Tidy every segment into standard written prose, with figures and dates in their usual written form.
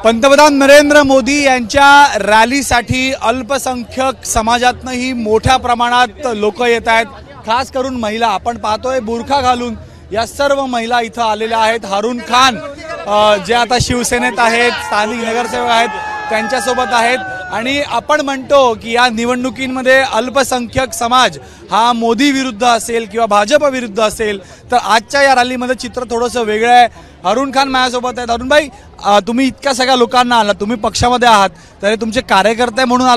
पंतप्रधान नरेंद्र मोदी यांच्या रॅलीसाठी अल्पसंख्याक समाजातनंही मोठ्या प्रमाणात लोक येत आहेत। खास करून महिला आपण पाहतोय बुरखा घालून या सर्व महिला इथं आलेल्या आहेत। हारून खान जे आता शिवसेनेत आहेत, स्थानिक नगरसेवक आहेत, त्यांच्यासोबत आहेत आणि आपण म्हणतो की या निवडणुकीमध्ये अल्पसंख्याक समाज हा मोदी विरुद्ध असेल किंवा भाजप विरुद्ध असेल, तर आजच्या या रॅलीमध्ये चित्र थोडंसं वेगळं आहे। हारून खान माझ्यासोबत आहेत। हारून भाई, तुम्ही इतक्या सगळ्या लोकांना आलात, तुम्ही पक्षामध्ये आहात, तर तुमचे कार्यकर्ते म्हणून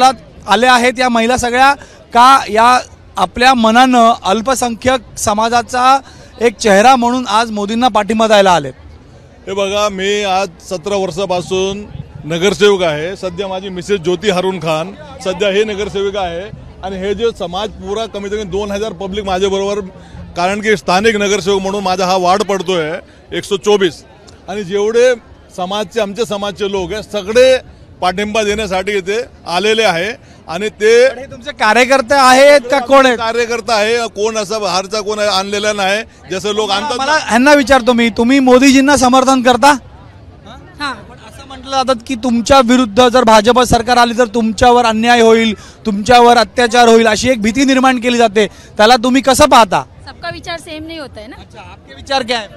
आले आहेत या महिला सगळ्या का या आपल्या मनानं अल्पसंख्याक समाजाचा एक चेहरा म्हणून आज मोदींना पाठिंबा द्यायला आलेत? हे बघा, मी आज 17 वर्षापासून नगरसेवक आहे। सध्या माझी मिसेस ज्योती हारून खान सध्या हे नगरसेविका आहे आणि हे जे समाज पुरा कमीत कमी 2000 पब्लिक माझ्याबरोबर, कारण की स्थानिक नगरसेवक म्हणून माझा हा वार्ड पडतोय 124 आणि जेवढे समाजचे आमच्या समाजचे लोक आहे सगळे पाठिंबा देण्यासाठी इथे आलेले आहे। आणि ते तुमचे कार्यकर्ते आहेत का कोण आहेत? कार्यकर्ता आहे, कोण असा बाहेरचा कोण आणलेला नाही, जसं लोक आणतात। मला ह्यांना विचारतो मी, तुम्ही मोदीजींना समर्थन करता? असं म्हटलं जातं की तुमच्या विरुद्ध जर भाजप सरकार आली तर तुमच्यावर अन्याय होईल, तुमच्यावर अत्याचार होईल, अशी एक भीती निर्माण केली जाते, त्याला तुम्ही कसं पाहता? सबका विचार सेम नहीं होता है ना। अच्छा, आपके विचार क्या है?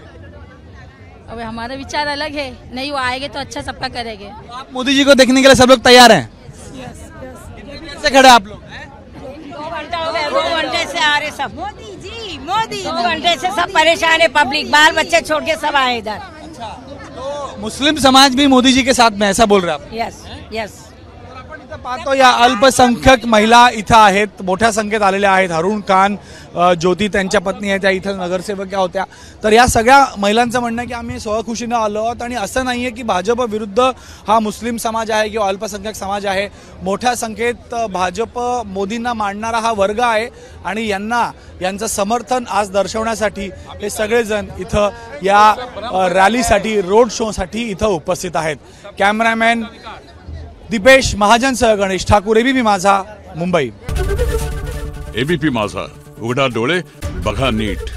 अब हमारा विचार अलग है, नहीं वो आएंगे तो अच्छा सबका करेंगे। आप मोदी जी को देखने के लिए सब लोग तैयार हैं? कैसे खड़े आप लोग? 2 घंटे से आ रहे सब। मोदी जी, मोदी 2 घंटे से सब परेशान है, पब्लिक बाल बच्चे छोड़ के सब आए इधर। तो मुस्लिम समाज भी मोदी जी के साथ में, ऐसा बोल रहे आप? Yes yes. पाहतो या अल्पसंख्याक महिला इथं आहेत, मोठ्या संख्येत आलेल्या आहेत। हारून खान, ज्योती त्यांच्या पत्नी आहेत, त्या इथं नगरसेवक होत्या। तर या सगळ्या महिलांचं म्हणणं आहे की आम्ही स्वखुशीनं आलो आहोत आणि असं नाहीये की भाजप विरुद्ध हा मुस्लिम समाज आहे किंवा अल्पसंख्याक समाज आहे। मोठ्या संख्येत भाजप मोदींना मानणारा हा वर्ग आहे आणि यांचं समर्थन आज दर्शवण्यासाठी हे सगळेजण इथं या रॅलीसाठी, रोड शोसाठी इथं उपस्थित आहेत। कॅमेरामॅन दीपेश महाजनसह गणेश ठाकूर, एबीपी माझा, मुंबई। एबीपी माझा, उघडा डोळे बघा नीट।